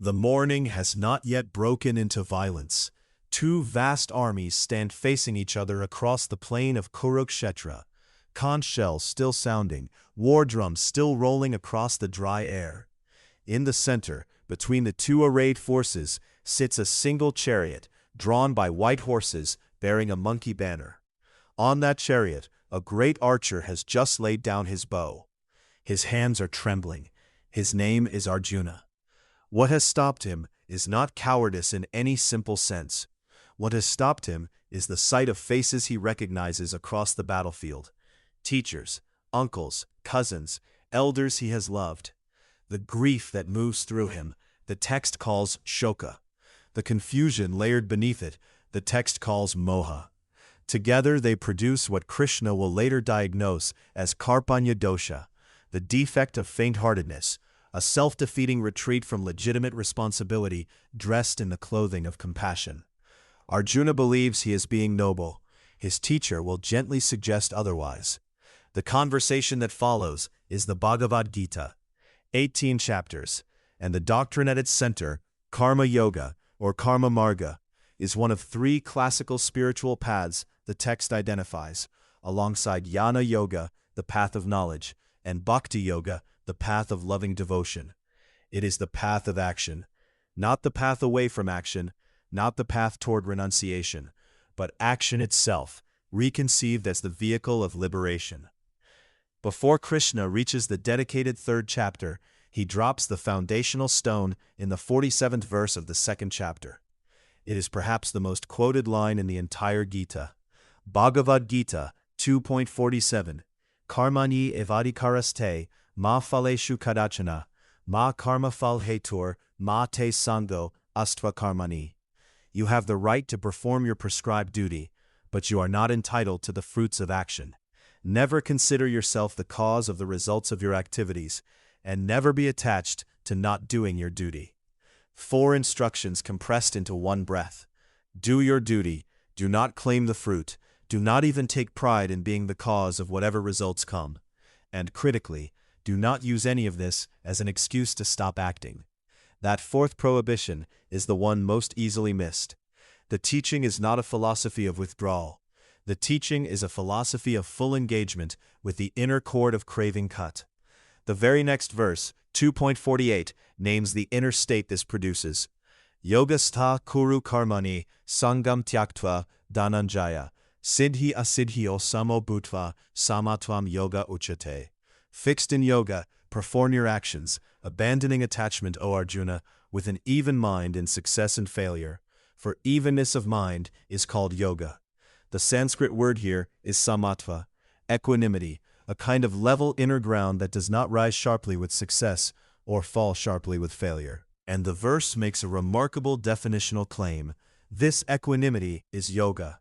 The morning has not yet broken into violence. Two vast armies stand facing each other across the plain of Kurukshetra, conch shells still sounding, war drums still rolling across the dry air. In the center, between the two arrayed forces, sits a single chariot, drawn by white horses, bearing a monkey banner. On that chariot, a great archer has just laid down his bow. His hands are trembling. His name is Arjuna. What has stopped him is not cowardice in any simple sense. What has stopped him is the sight of faces he recognizes across the battlefield. Teachers, uncles, cousins, elders he has loved. The grief that moves through him, the text calls shoka. The confusion layered beneath it, the text calls moha. Together they produce what Krishna will later diagnose as karpanya dosha, the defect of faint-heartedness, a self-defeating retreat from legitimate responsibility dressed in the clothing of compassion. Arjuna believes he is being noble. His teacher will gently suggest otherwise. The conversation that follows is the Bhagavad Gītā, 18 chapters, and the doctrine at its center, karma yoga, or karma marga, is one of three classical spiritual paths the text identifies, alongside jnana yoga, the path of knowledge, and bhakti yoga, the path of loving devotion. It is the path of action, not the path away from action, not the path toward renunciation, but action itself, reconceived as the vehicle of liberation. Before Krishna reaches the dedicated third chapter, he drops the foundational stone in the 47th verse of the second chapter. It is perhaps the most quoted line in the entire Gita. Bhagavad Gītā 2.47 Karmani evadikaraste ma phaleshu kadachana, ma karma phal hetur, ma te sango astva karmani. You have the right to perform your prescribed duty, but you are not entitled to the fruits of action. Never consider yourself the cause of the results of your activities, and never be attached to not doing your duty. 4 instructions compressed into one breath. Do your duty, do not claim the fruit, do not even take pride in being the cause of whatever results come. And critically, do not use any of this as an excuse to stop acting. That 4th prohibition is the one most easily missed. The teaching is not a philosophy of withdrawal. The teaching is a philosophy of full engagement with the inner cord of craving cut. The very next verse, 2.48, names the inner state this produces. Yogastha kuru karmani sangam tyaktva dhananjaya siddhi asiddhyo samo bhutva samatvam yoga uchate. Fixed in yoga, perform your actions, abandoning attachment, O Arjuna, with an even mind in success and failure, for evenness of mind is called yoga. The Sanskrit word here is samatva, equanimity, a kind of level inner ground that does not rise sharply with success or fall sharply with failure. And the verse makes a remarkable definitional claim. This equanimity is yoga.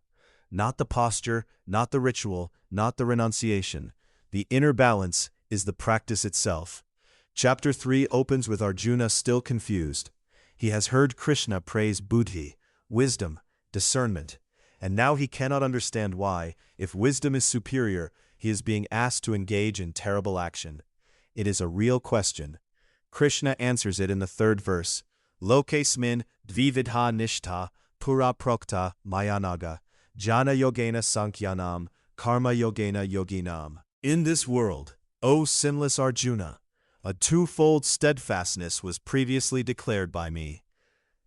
Not the posture, not the ritual, not the renunciation. The inner balance is the practice itself. Chapter 3 opens with Arjuna still confused. He has heard Krishna praise buddhi, wisdom, discernment, and now he cannot understand why, if wisdom is superior, he is being asked to engage in terrible action. It is a real question. Krishna answers it in the 3rd verse. Lokesmin dvividha nishtha pura prokta mayanaga jnana yogena sankhyanam karma yogena yoginam. In this world, O sinless Arjuna, a twofold steadfastness was previously declared by me.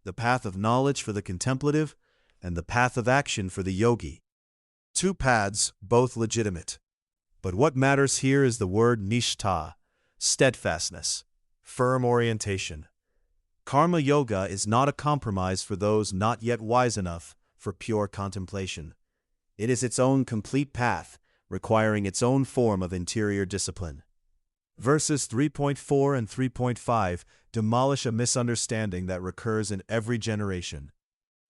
The path of knowledge for the contemplative, and the path of action for the yogi. 2 paths, both legitimate. But what matters here is the word niṣkāma, steadfastness, firm orientation. Karma yoga is not a compromise for those not yet wise enough for pure contemplation. It is its own complete path, requiring its own form of interior discipline. Verses 3.4 and 3.5 demolish a misunderstanding that recurs in every generation.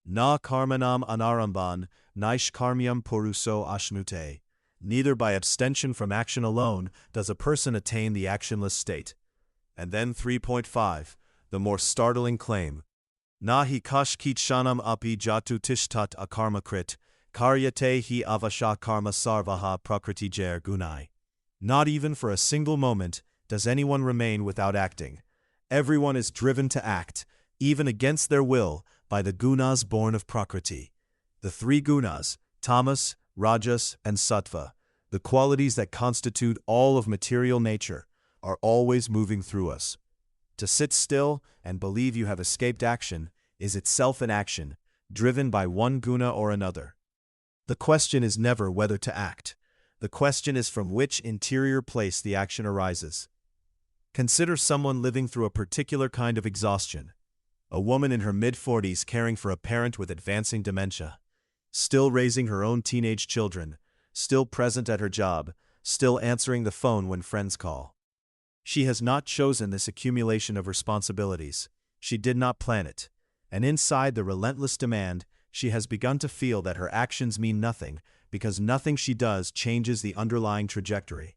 Na karmanam anaramban, niṣkāmyam puruso ashnute. Neither by abstention from action alone does a person attain the actionless state. And then 3.5, the more startling claim. Na hi kashkichanam api jatu tishtat akarmakrit, karyate hi avasha karma sarvaha prakritijer gunai. Not even for a single moment does anyone remain without acting. Everyone is driven to act, even against their will, by the gunas born of Prakriti. The three gunas, tamas, rajas, and sattva, the qualities that constitute all of material nature, are always moving through us. To sit still and believe you have escaped action is itself an action, driven by one guna or another. The question is never whether to act. The question is from which interior place the action arises. Consider someone living through a particular kind of exhaustion. A woman in her mid-40s caring for a parent with advancing dementia, still raising her own teenage children, still present at her job, still answering the phone when friends call. She has not chosen this accumulation of responsibilities. She did not plan it. And inside the relentless demand, she has begun to feel that her actions mean nothing, because nothing she does changes the underlying trajectory.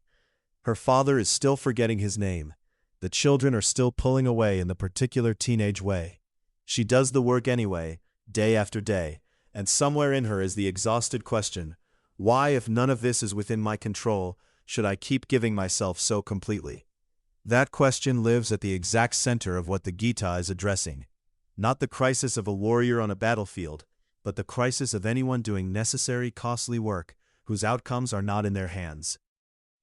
Her father is still forgetting his name. The children are still pulling away in the particular teenage way. She does the work anyway, day after day, and somewhere in her is the exhausted question, why, if none of this is within my control, should I keep giving myself so completely? That question lives at the exact center of what the Gita is addressing. Not the crisis of a warrior on a battlefield, but the crisis of anyone doing necessary, costly work, whose outcomes are not in their hands.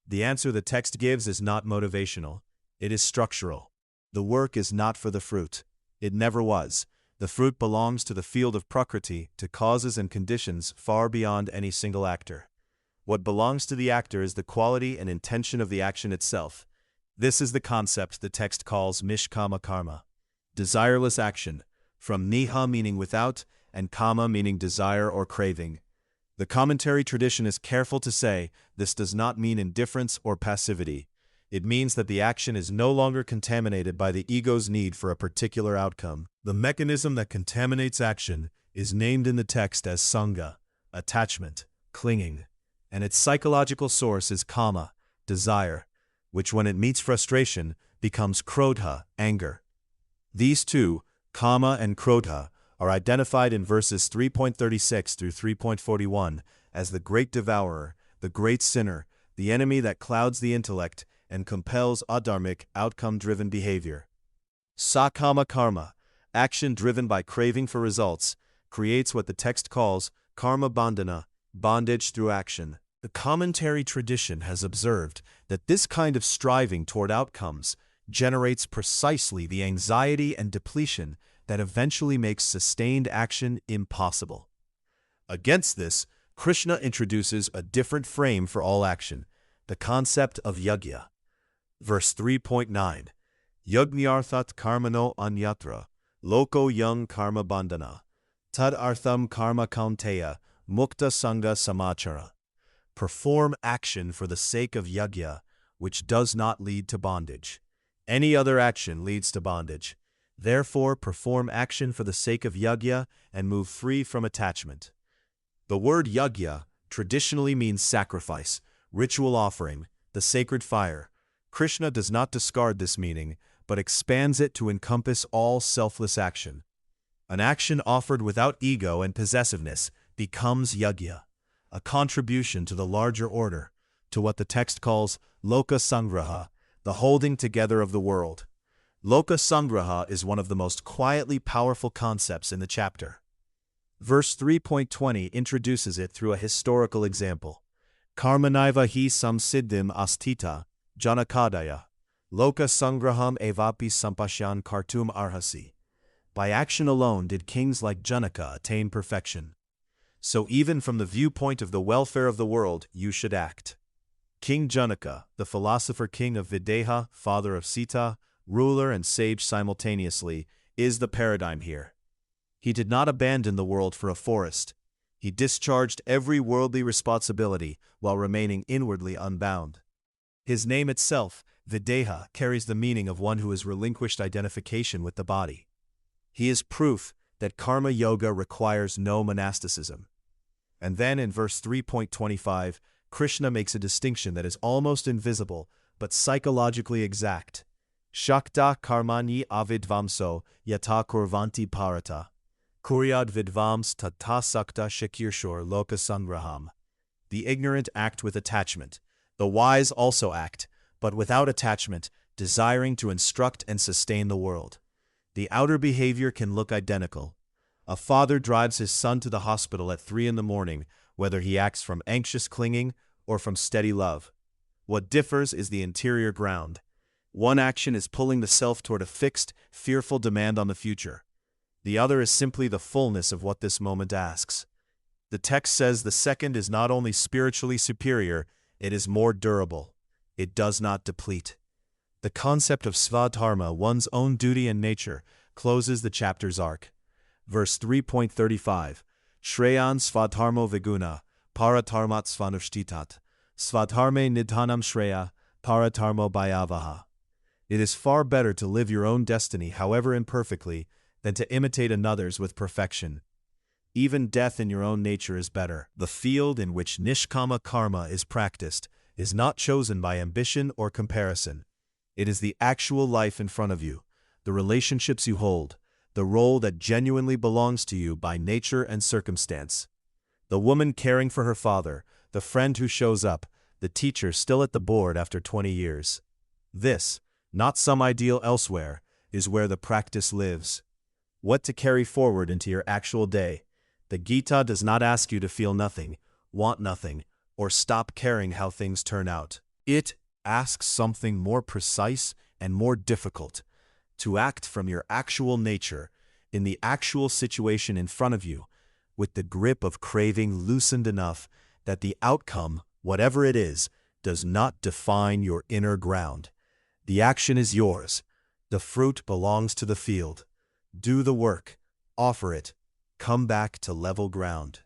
The answer the text gives is not motivational. It is structural. The work is not for the fruit. It never was. The fruit belongs to the field of Prakriti, to causes and conditions far beyond any single actor. What belongs to the actor is the quality and intention of the action itself. This is the concept the text calls niṣkāma karma, desireless action, from niha meaning without and kama meaning desire or craving. The commentary tradition is careful to say this does not mean indifference or passivity. It means that the action is no longer contaminated by the ego's need for a particular outcome. The mechanism that contaminates action is named in the text as sangha, attachment, clinging, and its psychological source is kama, desire, which when it meets frustration becomes krodha, anger. These two, kama and krodha, are identified in verses 3.36 through 3.41 as the great devourer, the great sinner, the enemy that clouds the intellect and compels adharmic, outcome-driven behavior. Sakama karma, action driven by craving for results, creates what the text calls karma bandhana, bondage through action. The commentary tradition has observed that this kind of striving toward outcomes generates precisely the anxiety and depletion that eventually makes sustained action impossible. Against this, Krishna introduces a different frame for all action, the concept of yajña. Verse 3.9, Yajñarthat karmano anyatra, loko yang karma bandhana, tad artham karma kaunteya, mukta sangha samachara. Perform action for the sake of yajña, which does not lead to bondage. Any other action leads to bondage. Therefore, perform action for the sake of yajña and move free from attachment. The word yajña traditionally means sacrifice, ritual offering, the sacred fire. Krishna does not discard this meaning, but expands it to encompass all selfless action. An action offered without ego and possessiveness becomes yajña, a contribution to the larger order, to what the text calls loka sangraha, the holding together of the world. Loka sangraha is one of the most quietly powerful concepts in the chapter. Verse 3.20 introduces it through a historical example. Karmanaiva hi samsiddhim astita, janakadaya, loka sangraham evapi sampashyan kartum arhasi. By action alone did kings like Janaka attain perfection. So even from the viewpoint of the welfare of the world, you should act. King Janaka, the philosopher king of Videha, father of Sita, ruler and sage simultaneously, is the paradigm here. He did not abandon the world for a forest. He discharged every worldly responsibility while remaining inwardly unbound. His name itself, Videha, carries the meaning of one who has relinquished identification with the body. He is proof that karma yoga requires no monasticism. And then in verse 3.25, Krishna makes a distinction that is almost invisible, but psychologically exact. Shakta karmani avidvamso yata kurvanti parata. Kuryad vidvams tata sakta shakirshur loka sangraham. The ignorant act with attachment. The wise also act, but without attachment, desiring to instruct and sustain the world. The outer behavior can look identical. A father drives his son to the hospital at 3 in the morning, whether he acts from anxious clinging or from steady love. What differs is the interior ground. One action is pulling the self toward a fixed, fearful demand on the future. The other is simply the fullness of what this moment asks. The text says the second is not only spiritually superior, it is more durable. It does not deplete. The concept of svadharma, one's own duty and nature, closes the chapter's arc. Verse 3.35, Shreyan svadharmo viguna, paradharmat svanushtitat, svadharme nidhanam shreya, paradharmo bhayavaha. It is far better to live your own destiny, however imperfectly, than to imitate another's with perfection. Even death in your own nature is better. The field in which niṣkāma karma is practiced is not chosen by ambition or comparison. It is the actual life in front of you, the relationships you hold, the role that genuinely belongs to you by nature and circumstance. The woman caring for her father, the friend who shows up, the teacher still at the board after 20 years. This, not some ideal elsewhere, is where the practice lives. What to carry forward into your actual day. The Gita does not ask you to feel nothing, want nothing, or stop caring how things turn out. It asks something more precise and more difficult, to act from your actual nature, in the actual situation in front of you, with the grip of craving loosened enough that the outcome, whatever it is, does not define your inner ground. The action is yours. The fruit belongs to the field. Do the work. Offer it. Come back to level ground.